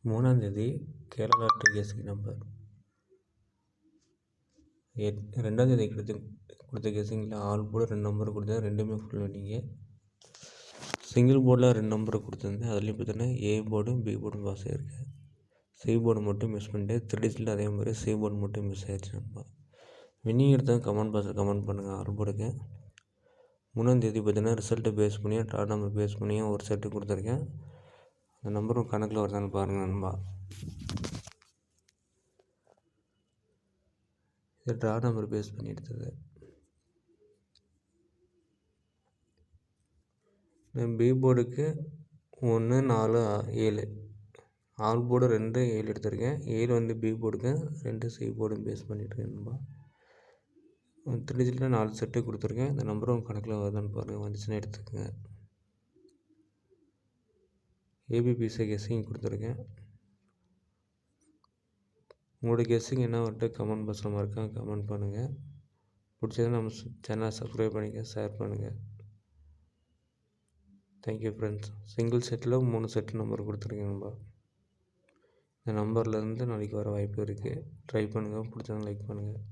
3ஆம் தேதி Kerala guessing number. 2ஆம் தேதி கொடுத்த கெஸ்ஸிங்கில் ஆல் போர்டு 2 நம்பர் கொடுத்தேன், ரெண்டுமே ஃபுல் வின்னிங்கு. சிங்கிள் போர்டில் 2 நம்பர் கொடுத்துருந்தேன், அதுலேயும் பார்த்தீங்கன்னா ஏ போர்டும் பி போர்டும் பாஸ் ஆகிருக்கு. சி போர்டு மட்டும் மிஸ் பண்ணிட்டு 3 டிஜிட்டில் அதே மாதிரி சி போர்டு மட்டும் மிஸ் ஆகிடுச்சு நண்பா. வின்னிங் எடுத்தால் கமெண்ட் பாக்ஸில் கமெண்ட் பண்ணுங்கள். ஆல் போர்டுக்கு 3ஆம் தேதி பார்த்தீங்கன்னா ரிசல்ட்டை பேஸ் பண்ணி ட்ரா நம்பர் பேஸ் பண்ணி ஒரு செட்டு கொடுத்துருக்கேன். அந்த நம்பரும் கணக்கில் வருதான்னு பாருங்கள் நண்பா. இது ட்ரா நம்பர் பேஸ் பண்ணி எடுத்தது. பி போர்டுக்கு 1, 4, 7 ஆல் போர்டு 2, 7 எடுத்திருக்கேன். 7 வந்து பி போர்டுக்கு, 2 சி போர்டும் பேஸ் பண்ணிட்டுருக்கேன் நண்பா. 3 டிஜிட்டில் 4 செட்டு கொடுத்துருக்கேன். இந்த நம்பரும் கணக்கில் வருதான்னு பாருங்கள், வந்துச்சுன்னா எடுத்துக்கோங்க. ஏபிபிசி கெஸ்ஸிங் கொடுத்துருக்கேன். உங்களோட கெஸ்ஸிங் என்ன வந்துட்டு கமெண்ட் பாக்ஸில் மறக்காம கமெண்ட் பண்ணுங்கள். பிடிச்சதை நம்ம சேனலை சப்ஸ்கிரைப் பண்ணிக்க, ஷேர் பண்ணுங்கள். Thank you friends. Single settle 3 set number கொடுத்துருக்கேன் நண்பா. இந்த நம்பர்லேருந்து நாளைக்கு வர வாய்ப்பு இருக்குது. ட்ரை பண்ணுங்கள், பிடிச்சவங்க லைக் பண்ணுங்கள்.